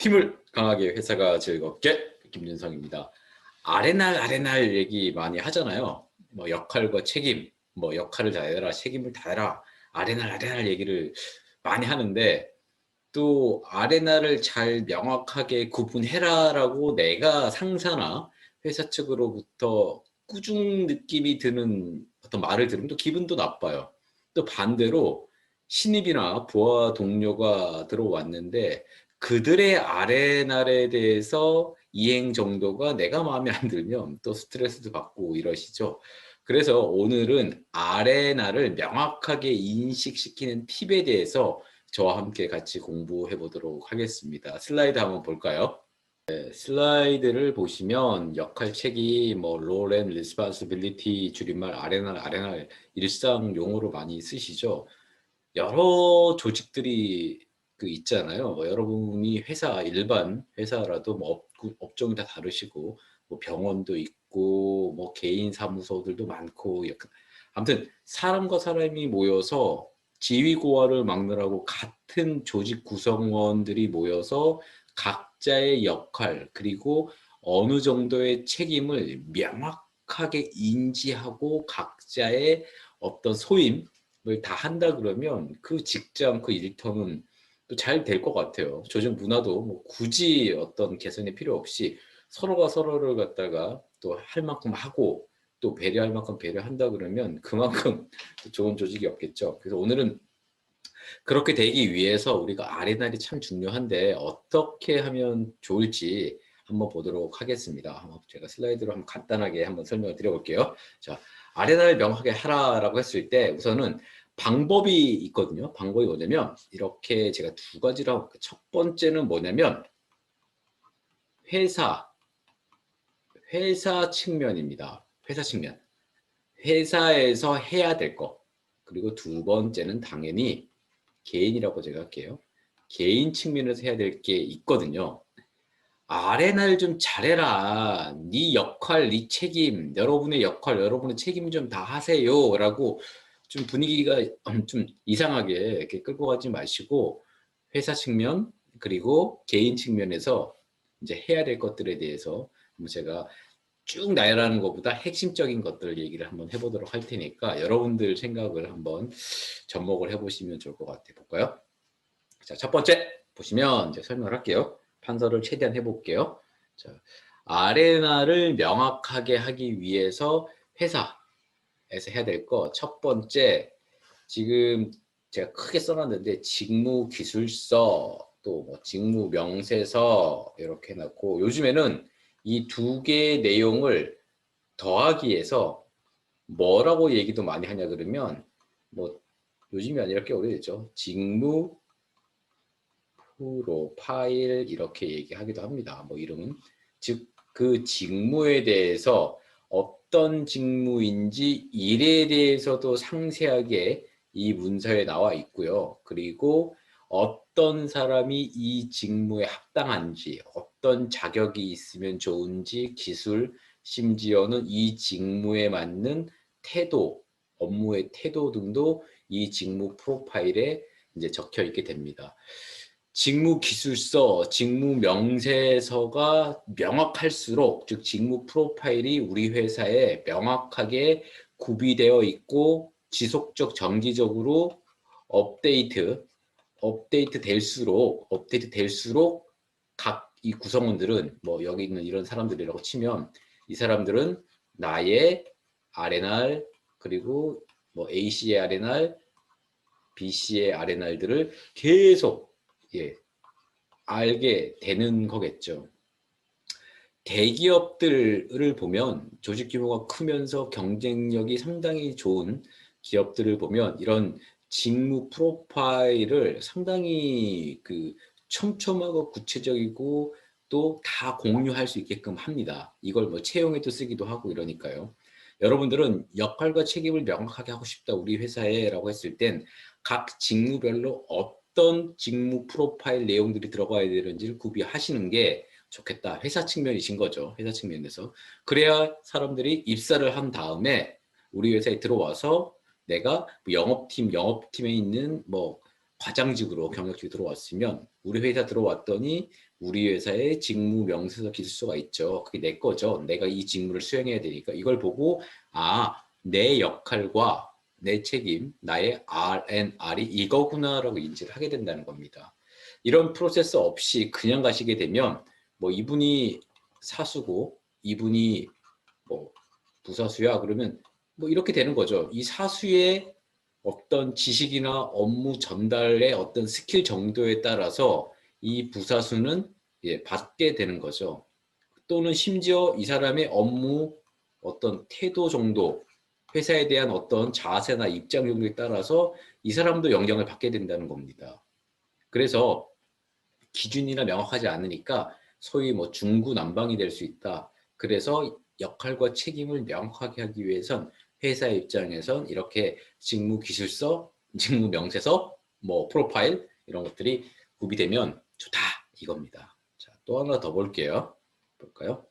팀을 강하게 회사가 즐겁게 김윤성입니다. 아레날 얘기 많이 하잖아요. 뭐 역할과 책임, 뭐 역할을 다해라, 책임을 다해라, 아레날 얘기를 많이 하는데 또 아레나를 잘 명확하게 구분해라라고 내가 상사나 회사 측으로부터 꾸중 느낌이 드는 어떤 말을 들으면 또 기분도 나빠요. 또 반대로 신입이나 부하 동료가 들어왔는데 그들의 아레나에 대해서 이행 정도가 내가 마음에 안 들면 또 스트레스도 받고 이러시죠. 그래서 오늘은 아레나를 명확하게 인식시키는 팁에 대해서 저와 함께 같이 공부해 보도록 하겠습니다. 슬라이드 한번 볼까요? 네, 슬라이드를 보시면 역할 책임, 뭐 role and responsibility 줄임말 아레나 일상 용어로 많이 쓰시죠. 여러 조직들이 그 있잖아요. 뭐 여러분이 회사 일반 회사라도 뭐 업종이 다 다르시고 뭐 병원도 있고 뭐 개인 사무소들도 많고 약간 아무튼 사람과 사람이 모여서 지위고하를 막느라고 같은 조직 구성원들이 모여서 각자의 역할 그리고 어느 정도의 책임을 명확하게 인지하고 각자의 어떤 소임 다 한다 그러면 그 직장, 그 일터는 또 잘 될 것 같아요. 조직 문화도 뭐 굳이 어떤 개선이 필요 없이 서로가 서로를 갖다가 또 할 만큼 하고 또 배려할 만큼 배려한다 그러면 그만큼 또 좋은 조직이 없겠죠. 그래서 오늘은 그렇게 되기 위해서 우리가 아레날이 참 중요한데 어떻게 하면 좋을지 한번 보도록 하겠습니다. 한번 제가 슬라이드로 한번 간단하게 한번 설명을 드려볼게요. 자, 아레날을 명확하게 하라라고 했을 때 우선은 방법이 있거든요. 방법이 뭐냐면 이렇게 제가 두 가지로 하고 첫 번째는 뭐냐면 회사, 회사 측면입니다. 회사 측면. 회사에서 해야 될 것. 그리고 두 번째는 당연히 개인이라고 제가 할게요. 개인 측면에서 해야 될 게 있거든요. 아레나를 좀 잘해라. 네 역할, 네 책임, 여러분의 역할, 여러분의 책임 좀 다 하세요라고 좀 분위기가 좀 이상하게 이렇게 끌고 가지 마시고 회사 측면 그리고 개인 측면에서 이제 해야 될 것들에 대해서 제가 쭉 나열하는 것보다 핵심적인 것들을 얘기를 한번 해보도록 할 테니까 여러분들 생각을 한번 접목을 해보시면 좋을 것 같아 볼까요? 자, 첫 번째 보시면 이제 설명을 할게요. 판서를 최대한 해볼게요. 자, 아레나를 명확하게 하기 위해서 회사에서 해야 될 거 첫 번째 지금 제가 크게 써놨는데 직무기술서 또 뭐 직무명세서 이렇게 해놨고 요즘에는 이 두 개의 내용을 더하기 위해서 뭐라고 얘기도 많이 하냐 그러면 뭐 요즘이 아니라 꽤 오래됐죠. 직무 프로파일 이렇게 얘기하기도 합니다. 뭐 이름은 즉 그 직무에 대해서 어떤 직무인지 일에 대해서도 상세하게 이 문서에 나와 있고요. 그리고 어떤 사람이 이 직무에 합당한지, 어떤 자격이 있으면 좋은지, 기술, 심지어는 이 직무에 맞는 태도, 업무의 태도 등도 이 직무 프로파일에 이제 적혀 있게 됩니다. 직무기술서, 직무명세서가 명확할수록, 즉 직무 프로파일이 우리 회사에 명확하게 구비되어 있고 지속적 정기적으로 업데이트 될수록 각 이 구성원들은 뭐 여기 있는 이런 사람들이라고 치면 이 사람들은 나의 R&R 그리고 뭐 A씨의 R&R, B씨의 R&R들을 계속 예, 알게 되는 거겠죠. 대기업들을 보면 조직 규모가 크면서 경쟁력이 상당히 좋은 기업들을 보면 이런 직무 프로파일을 상당히 그 촘촘하고 구체적이고 또 다 공유할 수 있게끔 합니다. 이걸 뭐 채용에도 쓰기도 하고 이러니까요. 여러분들은 역할과 책임을 명확하게 하고 싶다 우리 회사에라고 했을 땐 각 직무별로 어떤 직무 프로파일 내용들이 들어가야 되는지를 구비하시는 게 좋겠다. 회사 측면이신 거죠. 회사 측면에서. 그래야 사람들이 입사를 한 다음에 우리 회사에 들어와서 내가 영업팀에 있는 뭐 과장직으로 경력직이 들어왔으면 우리 회사 들어왔더니 우리 회사의 직무 명세서 기술서가 있죠. 그게 내 거죠. 내가 이 직무를 수행해야 되니까 이걸 보고 내 역할과 내 책임, 나의 R&R이 이거구나라고 인지를 하게 된다는 겁니다. 이런 프로세스 없이 그냥 가시게 되면 뭐 이분이 사수고 이분이 뭐 부사수야 그러면 뭐 이렇게 되는 거죠. 이 사수의 어떤 지식이나 업무 전달의 어떤 스킬 정도에 따라서 이 부사수는 받게 되는 거죠. 또는 심지어 이 사람의 업무 어떤 태도 정도, 회사에 대한 어떤 자세나 입장 정도에 따라서 이 사람도 영향을 받게 된다는 겁니다. 그래서 기준이나 명확하지 않으니까 소위 뭐 중구난방이 될 수 있다. 그래서 역할과 책임을 명확하게 하기 위해선 회사 입장에선 이렇게 직무 기술서, 직무 명세서, 뭐 프로파일 이런 것들이 구비되면 좋다 이겁니다. 자, 또 하나 더 볼게요. 볼까요?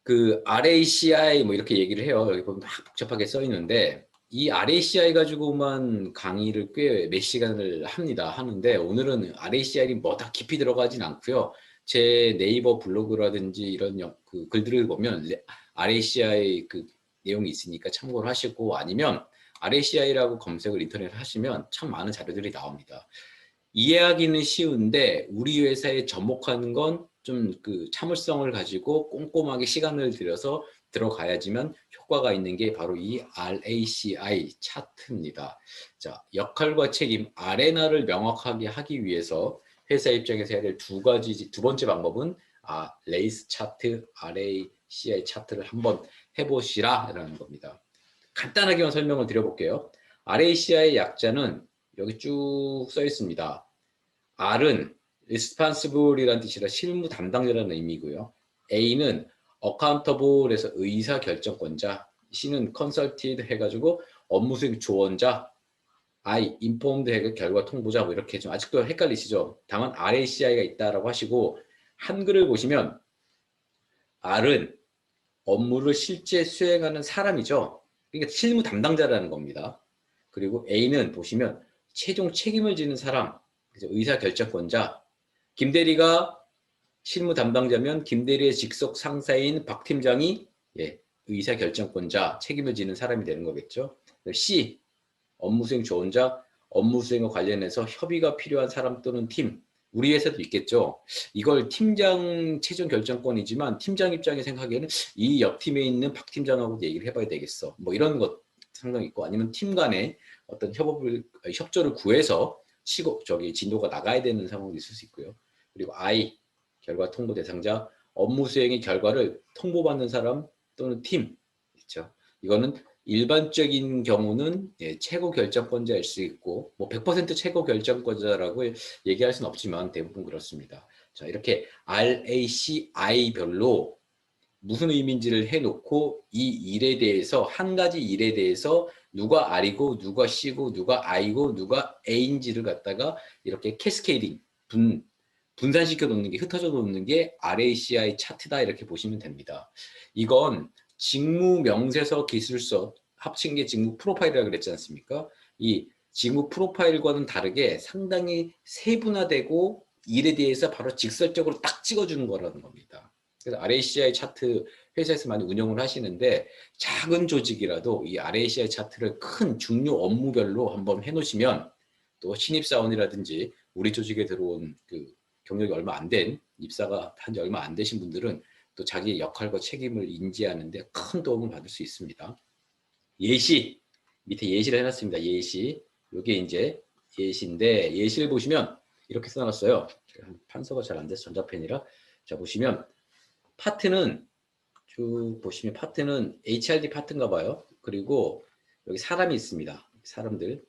그 RACI 뭐 이렇게 얘기를 해요. 여기 보면 막 복잡하게 써 있는데 이 RACI 가지고만 강의를 꽤 몇 시간을 하는데 오늘은 RACI이 뭐다 깊이 들어가진 않고요. 제 네이버 블로그라든지 이런 그 글들을 보면 RACI 그 내용이 있으니까 참고를 하시고 아니면 RACI라고 검색을 인터넷에 하시면 참 많은 자료들이 나옵니다. 이해하기는 쉬운데 우리 회사에 접목하는 건 좀 그 참을성을 가지고 꼼꼼하게 시간을 들여서 들어가야지만 효과가 있는 게 바로 이 RACI 차트입니다. 자, 역할과 책임, 아레나를 명확하게 하기 위해서 회사 입장에서 해야 될 두 번째 방법은 레이스 차트, RACI 차트를 한번 해보시라라는 겁니다. 간단하게만 설명을 드려볼게요. RACI 약자는 여기 쭉 써 있습니다. R은 responsible이라는 뜻이라 실무 담당자라는 의미고요. A는 accountable에서 의사 결정권자, C는 consulted 해가지고 업무 수행 조언자, I informed 해가 결과 통보자 뭐 이렇게 좀 아직도 헷갈리시죠? 다만 RACI가 있다라고 하시고 한글을 보시면 R은 업무를 실제 수행하는 사람이죠. 그러니까 실무 담당자라는 겁니다. 그리고 A는 보시면 최종 책임을 지는 사람, 의사결정권자, 김대리가 실무 담당자면 김대리의 직속 상사인 박 팀장이 의사결정권자, 책임을 지는 사람이 되는 거겠죠. C, 업무수행 조언자, 업무수행과 관련해서 협의가 필요한 사람 또는 팀, 우리 회사도 있겠죠. 이걸 팀장 최종 결정권이지만 팀장 입장에 생각하기에는 이 옆팀에 있는 박 팀장하고 얘기를 해봐야 되겠어. 뭐 이런 것 상당히 있고 아니면 팀 간에 어떤 협조를 구해서 진도가 나가야 되는 상황도 있을 수 있고요. 그리고 I, 결과 통보 대상자, 업무 수행의 결과를 통보받는 사람 또는 팀 있죠. 이거는 일반적인 경우는 최고 결정권자일 수 있고 뭐 100% 최고 결정권자라고 얘기할 수는 없지만 대부분 그렇습니다. 자, 이렇게 RACI별로 무슨 의미인지를 해놓고 이 일에 대해서 한 가지 일에 대해서 누가 R이고 누가 C고 누가 I고 누가 A인지를 갖다가 이렇게 캐스케이딩 분산시켜 놓는 게 흩어져 놓는 게 RACI 차트다 이렇게 보시면 됩니다. 이건 직무 명세서 기술서 합친 게 직무 프로파일이라고 그랬지 않습니까? 이 직무 프로파일과는 다르게 상당히 세분화되고 일에 대해서 바로 직설적으로 딱 찍어주는 거라는 겁니다. 그래서 RACI 차트 회사에서 많이 운영을 하시는데 작은 조직이라도 이 RACI 차트를 큰 중요 업무별로 한번 해놓으시면 또 신입사원이라든지 우리 조직에 들어온 그 경력이 얼마 안 된 입사가 한 지 얼마 안 되신 분들은 또 자기의 역할과 책임을 인지하는데 큰 도움을 받을 수 있습니다. 예시 밑에 예시를 해놨습니다. 예시 이게 이제 예시인데 예시를 보시면 이렇게 써놨어요. 판서가 잘 안 돼서 전자펜이라 자 보시면 파트는 쭉 보시면 파트는 HRD 파트인가 봐요. 그리고 여기 사람이 있습니다. 사람들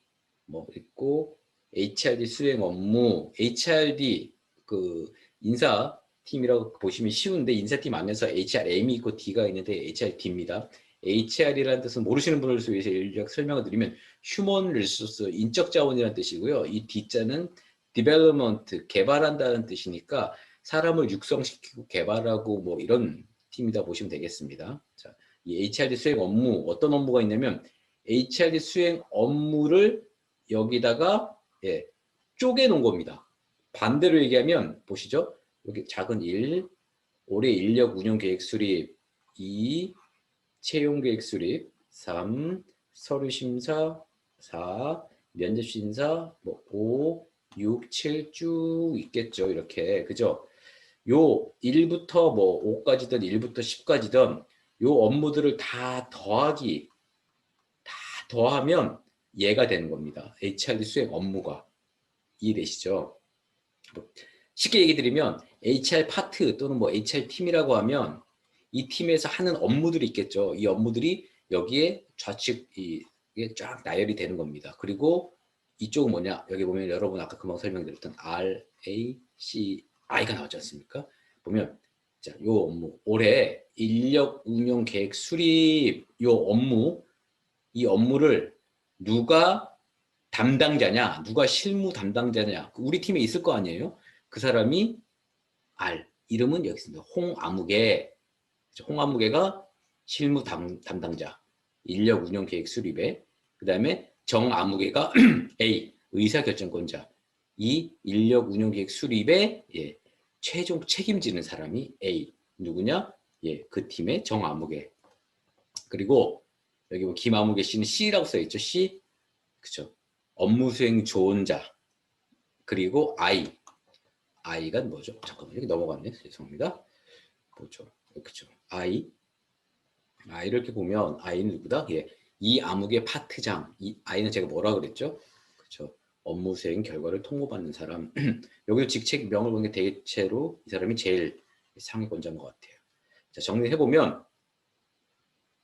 뭐 있고 HRD 수행 업무 HRD 그 인사팀이라고 보시면 쉬운데 인사팀 안에서 HRM이 있고 D가 있는데 HRD입니다. HR이라는 뜻은 모르시는 분을 위해서 인력 설명을 드리면 휴먼 리소스 인적 자원이라는 뜻이고요. 이 D자는 디벨롭먼트 개발한다는 뜻이니까 사람을 육성시키고 개발하고 뭐 이런 팀이다 보시면 되겠습니다. 자, 이 HRD 수행 업무 어떤 업무가 있냐면 HRD 수행 업무를 여기다가 쪼개 놓은 겁니다. 반대로 얘기하면 보시죠. 여기 작은 1, 올해 인력 운영 계획 수립, 2, 채용 계획 수립, 3, 서류 심사, 4, 면접 심사, 뭐 5, 6, 7 쭉 있겠죠. 이렇게. 그죠? 요 1부터 뭐 5까지든 1부터 10까지든 요 업무들을 다 더하면 얘가 되는 겁니다. HRD 수행 업무가. 이해되시죠? 쉽게 얘기 드리면 HR 파트 또는 뭐 HR 팀이라고 하면 이 팀에서 하는 업무들이 있겠죠. 이 업무들이 여기에 좌측 이게 쫙 나열이 되는 겁니다. 그리고 이쪽은 뭐냐? 여기 보면 여러분 아까 금방 설명드렸던 R, A, C, I가 나오지 않습니까? 보면 자, 요 업무 올해 인력 운용 계획 수립 요 업무 이 업무를 누가 담당자냐, 누가 실무 담당자냐, 우리 팀에 있을 거 아니에요? 그 사람이 R, 이름은 여기 있습니다. 홍아무개. 홍아무개가 실무 담당자, 인력 운영 계획 수립에, 그 다음에 정아무개가 A, 의사결정권자, 이 인력 운영 계획 수립에 예, 최종 책임지는 사람이 A, 누구냐? 예, 그 팀의 정아무개. 그리고 여기 뭐 김아무개 씨는 C라고 써있죠. C, 그쵸? 업무 수행 조언자. 그리고 I가 뭐죠? 잠깐만 여기 넘어갔네. 죄송합니다. 뭐죠? 그쵸? I를 이렇게 보면 I는 누구다? 예, 이 암흑의 파트장. 이 I는 제가 뭐라 그랬죠? 그쵸? 업무 수행 결과를 통보받는 사람. 여기도 직책명을 보는 게 대체로 이 사람이 제일 상위권자인 것 같아요. 자, 정리해보면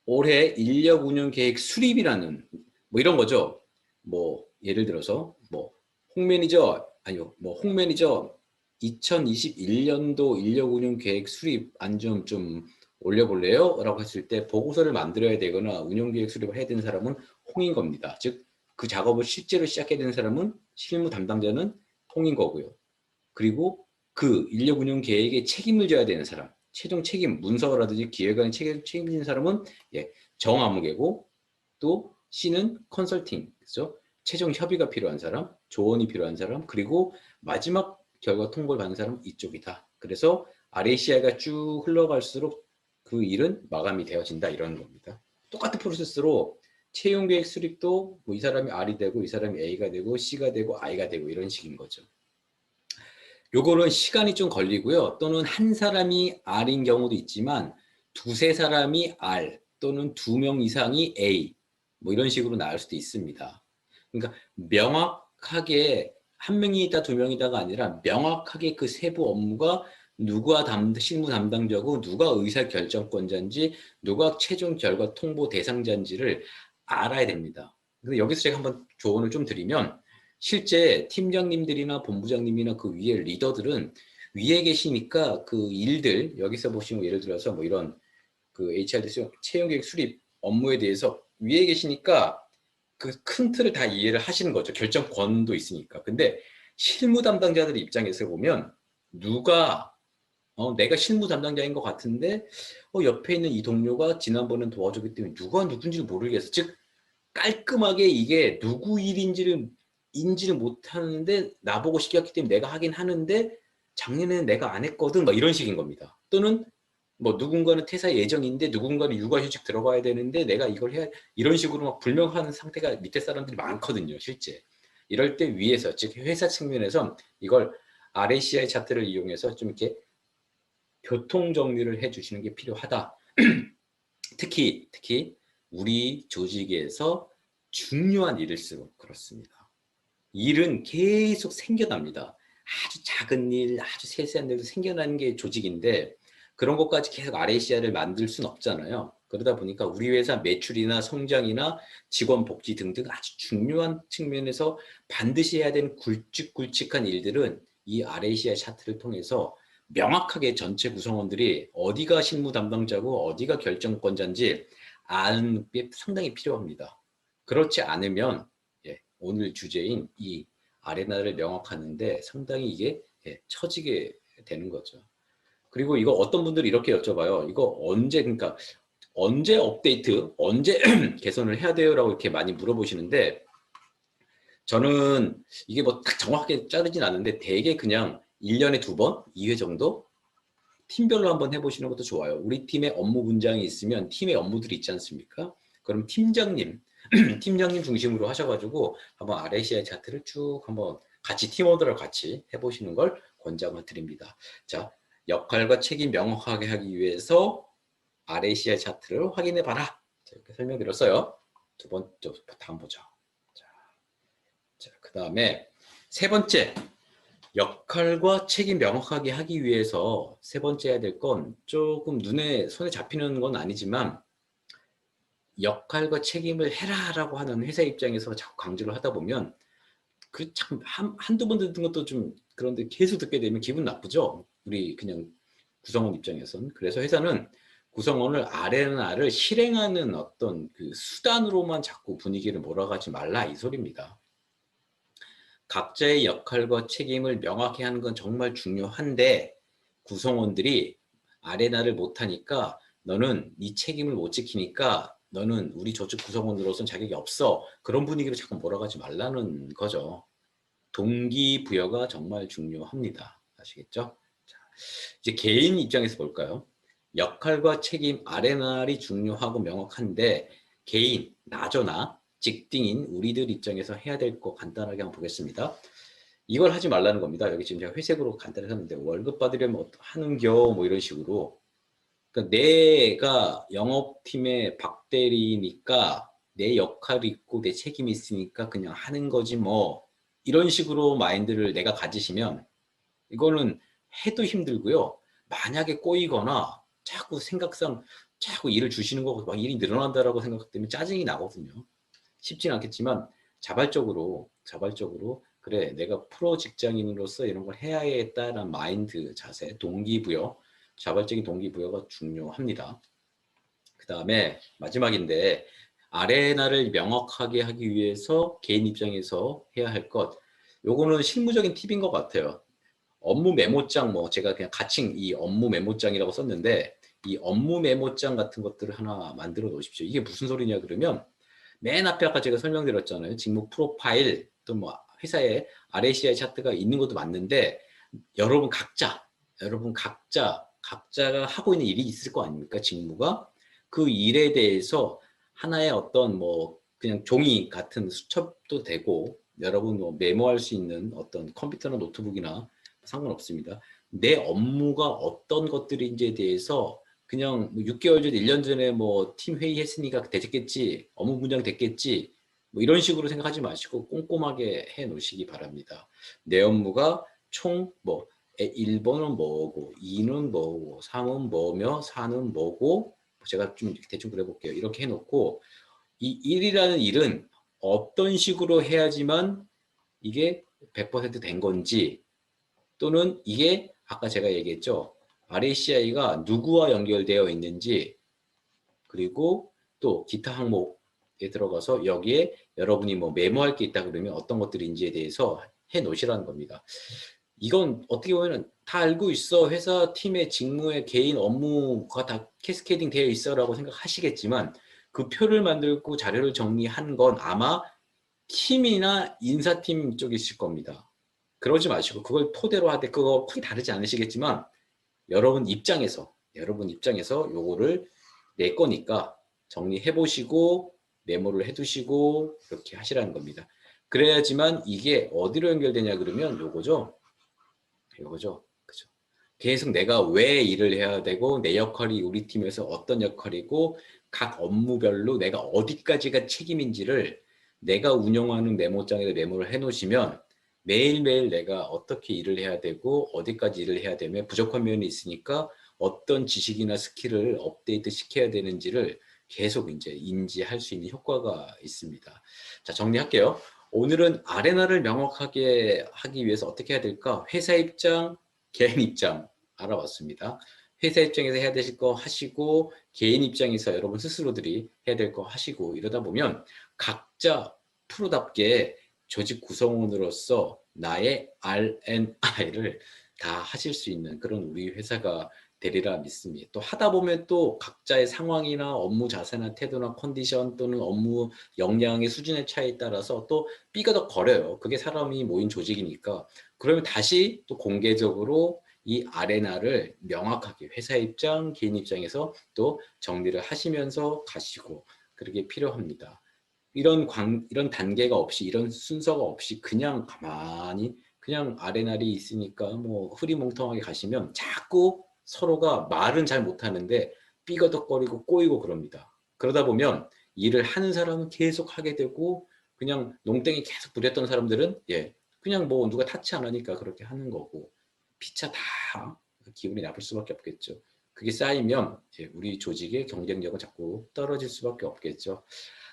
올해 인력 운영 계획 수립이라는 뭐 이런 거죠. 뭐 예를 들어서 뭐 홍 매니저 아니요 뭐 홍 매니저 2021년도 인력 운영 계획 수립 안좀 좀 올려볼래요? 라고 했을 때 보고서를 만들어야 되거나 운영 계획 수립을 해야 되는 사람은 홍인 겁니다. 즉 그 작업을 실제로 시작해야 되는 사람은 실무 담당자는 홍인 거고요. 그리고 그 인력 운영 계획에 책임을 져야 되는 사람, 최종 책임, 문서라든지 기획안에 책임지는 사람은 예, 정아무개고 또 C는 컨설팅, 그죠? 최종 협의가 필요한 사람, 조언이 필요한 사람, 그리고 마지막 결과 통보를 받는 사람은 이쪽이다. 그래서 RACI가 쭉 흘러갈수록 그 일은 마감이 되어진다 이런 겁니다. 똑같은 프로세스로 채용 계획 수립도 뭐 이 사람이 R이 되고 이 사람이 A가 되고 C가 되고 I가 되고 이런 식인 거죠. 요거는 시간이 좀 걸리고요. 또는 한 사람이 R인 경우도 있지만 두세 사람이 R 또는 2명 이상이 A 뭐 이런 식으로 나올 수도 있습니다. 그러니까 명확하게 한 명이다 두 명이다가 아니라 명확하게 그 세부 업무가 누가 실무 담당자고 누가 의사결정권자인지 누가 최종 결과 통보 대상자인지를 알아야 됩니다. 근데 여기서 제가 한번 조언을 좀 드리면 실제 팀장님들이나 본부장님이나 그 위에 리더들은 위에 계시니까 그 일들 여기서 보시면 예를 들어서 뭐 이런 그 HRD 채용계획 수립 업무에 대해서 위에 계시니까 그 큰 틀을 다 이해를 하시는 거죠. 결정권도 있으니까. 근데 실무 담당자들 입장에서 보면 누가 내가 실무 담당자인 것 같은데 옆에 있는 이 동료가 지난번에 도와줬기 때문에 누가 누군지를 모르겠어. 즉 깔끔하게 이게 누구 일인지를 인지를 못하는데 나보고 시켰기 때문에 내가 하긴 하는데 작년에는 내가 안 했거든 막 이런 식인 겁니다. 또는 뭐 누군가는 퇴사 예정인데 누군가는 육아휴직 들어가야 되는데 내가 이걸 해야 이런 식으로 막 불명하는 상태가 밑에 사람들이 많거든요. 실제 이럴 때 위에서 즉 회사 측면에서 이걸 RACI 차트를 이용해서 좀 이렇게 교통 정리를 해주시는 게 필요하다. 특히 우리 조직에서 중요한 일일수록 그렇습니다. 일은 계속 생겨납니다. 아주 작은 일, 아주 세세한 일도 생겨나는 게 조직인데 그런 것까지 계속 RACI를 만들 수는 없잖아요. 그러다 보니까 우리 회사 매출이나 성장이나 직원 복지 등등 아주 중요한 측면에서 반드시 해야 되는 굵직굵직한 일들은 이 RACI 차트를 통해서 명확하게 전체 구성원들이 어디가 실무 담당자고 어디가 결정권자인지 아는 게 상당히 필요합니다. 그렇지 않으면 오늘 주제인 이 아레나를 명확하는데 상당히 이게 처지게 되는 거죠. 그리고 이거 어떤 분들이 이렇게 여쭤봐요. 이거 그러니까 언제 업데이트, 언제 개선을 해야 돼요? 라고 이렇게 많이 물어보시는데 저는 이게 뭐 딱 정확하게 자르진 않는데 대개 그냥 1년에 2번, 2회 정도 팀별로 한번 해보시는 것도 좋아요. 우리 팀에 업무 분장이 있으면 팀의 업무들이 있지 않습니까? 그럼 팀장님, 팀장님 중심으로 하셔가지고 한번 RACI 차트를 쭉 한번 같이 팀원들과 같이 해보시는 걸 권장을 드립니다. 자, 역할과 책임 명확하게 하기 위해서 RACI 차트를 확인해 봐라. 이렇게 설명드렸어요. 두 번째, 다음 보죠. 자, 그 다음에 세 번째, 역할과 책임 명확하게 하기 위해서 세 번째 해야 될 건 조금 손에 잡히는 건 아니지만 역할과 책임을 해라라고 하는 회사 입장에서 자꾸 강조를 하다 보면 그 참 한두 번 듣는 것도 좀 그런데 계속 듣게 되면 기분 나쁘죠. 우리 그냥 구성원 입장에서는. 그래서 회사는 구성원을 R&R을 실행하는 어떤 그 수단으로만 자꾸 분위기를 몰아가지 말라 이 소리입니다. 각자의 역할과 책임을 명확히 하는 건 정말 중요한데 구성원들이 R&R을 못하니까 너는 네 책임을 못 지키니까 너는 우리 저쪽 구성원으로서는 자격이 없어. 그런 분위기로 자꾸 몰아가지 말라는 거죠. 동기부여가 정말 중요합니다. 아시겠죠? 자, 이제 개인 입장에서 볼까요? 역할과 책임 R&R이 중요하고 명확한데 개인, 나저나 직딩인 우리들 입장에서 해야 될 거 간단하게 한번 보겠습니다. 이걸 하지 말라는 겁니다. 여기 지금 제가 회색으로 간단히 했는데 월급 받으려면 하는겨 뭐 이런 식으로. 그러니까 내가 영업팀의 박대리니까 내 역할이 있고 내 책임이 있으니까 그냥 하는 거지 뭐 이런 식으로 마인드를 내가 가지시면 이거는 해도 힘들고요. 만약에 꼬이거나 자꾸 생각상 자꾸 일을 주시는 거고 막 일이 늘어난다라고 생각되면 짜증이 나거든요. 쉽지는 않겠지만 자발적으로 그래 내가 프로 직장인으로서 이런 걸 해야겠다라는 마인드 자세, 동기부여, 자발적인 동기부여가 중요합니다. 그 다음에 마지막인데 아레나를 명확하게 하기 위해서 개인 입장에서 해야 할 것, 요거는 실무적인 팁인 것 같아요. 업무 메모장 뭐 제가 그냥 가칭 이 업무 메모장이라고 썼는데 이 업무 메모장 같은 것들을 하나 만들어 놓으십시오. 이게 무슨 소리냐 그러면 맨 앞에 아까 제가 설명드렸잖아요. 직무 프로파일 또 뭐 회사에 RACI 차트가 있는 것도 맞는데 여러분 각자가 하고 있는 일이 있을 거 아닙니까? 직무가 그 일에 대해서 하나의 어떤 뭐 그냥 종이 같은 수첩도 되고 여러분 뭐 메모할 수 있는 어떤 컴퓨터나 노트북이나 상관없습니다. 내 업무가 어떤 것들인지에 대해서 그냥 6개월 전, 1년 전에 뭐 팀 회의 했으니까 됐겠지, 업무 분장 됐겠지, 뭐 이런 식으로 생각하지 마시고 꼼꼼하게 해 놓으시기 바랍니다. 내 업무가 총뭐 1번은 뭐고, 2는 뭐고, 3은 뭐며, 4는 뭐고, 제가 좀 대충 그려볼게요. 이렇게 해놓고 이 일이라는 일은 어떤 식으로 해야지만 이게 100%된 건지 또는 이게 아까 제가 얘기했죠. RACI가 누구와 연결되어 있는지 그리고 또 기타 항목에 들어가서 여기에 여러분이 뭐 메모할 게 있다 그러면 어떤 것들인지에 대해서 해 놓으시라는 겁니다. 이건 어떻게 보면 다 알고 있어. 회사 팀의 직무의 개인 업무가 다 캐스케이딩 되어 있어라고 생각하시겠지만 그 표를 만들고 자료를 정리한 건 아마 팀이나 인사팀 쪽이실 겁니다. 그러지 마시고 그걸 토대로 하되 그거 크게 다르지 않으시겠지만 여러분 입장에서 요거를 내 거니까 정리해 보시고 메모를 해 두시고 이렇게 하시라는 겁니다. 그래야지만 이게 어디로 연결되냐 그러면 요거죠. 그죠? 계속 내가 왜 일을 해야 되고 내 역할이 우리 팀에서 어떤 역할이고 각 업무별로 내가 어디까지가 책임인지를 내가 운영하는 메모장에 메모를 해 놓으시면 매일매일 내가 어떻게 일을 해야 되고 어디까지 일을 해야 되면 부족한 면이 있으니까 어떤 지식이나 스킬을 업데이트 시켜야 되는지를 계속 이제 인지할 수 있는 효과가 있습니다. 자, 정리할게요. 오늘은 아레나를 명확하게 하기 위해서 어떻게 해야 될까? 회사 입장, 개인 입장 알아봤습니다. 회사 입장에서 해야 되실 거 하시고 개인 입장에서 여러분 스스로들이 해야 될 거 하시고 이러다 보면 각자 프로답게 조직 구성원으로서 나의 R&I를 다 하실 수 있는 그런 우리 회사가 되리라 믿습니다. 또 하다 보면 또 각자의 상황이나 업무 자세나 태도나 컨디션 또는 업무 역량의 수준의 차이에 따라서 또 삐거덕거려요. 그게 사람이 모인 조직이니까. 그러면 다시 또 공개적으로 이 아레나를 명확하게 회사 입장, 개인 입장에서 또 정리를 하시면서 가시고 그러게 필요합니다. 이런 단계가 없이 이런 순서가 없이 그냥 가만히 그냥 아레날이 있으니까 뭐 흐리멍텅하게 가시면 자꾸 서로가 말은 잘 못하는데 삐거덕거리고 꼬이고 그럽니다. 그러다 보면 일을 하는 사람은 계속 하게 되고 그냥 농땡이 계속 부렸던 사람들은 그냥 뭐 누가 타치 안 하니까 그렇게 하는 거고 피차 다 기분이 나쁠 수밖에 없겠죠. 그게 쌓이면 우리 조직의 경쟁력은 자꾸 떨어질 수밖에 없겠죠.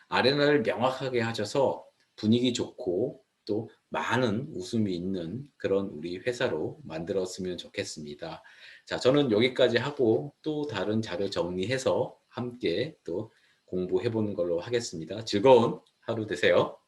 아레나를 명확하게 하셔서 분위기 좋고 또 많은 웃음이 있는 그런 우리 회사로 만들었으면 좋겠습니다. 자, 저는 여기까지 하고 또 다른 자료 정리해서 함께 또 공부해 보는 걸로 하겠습니다. 즐거운 하루 되세요.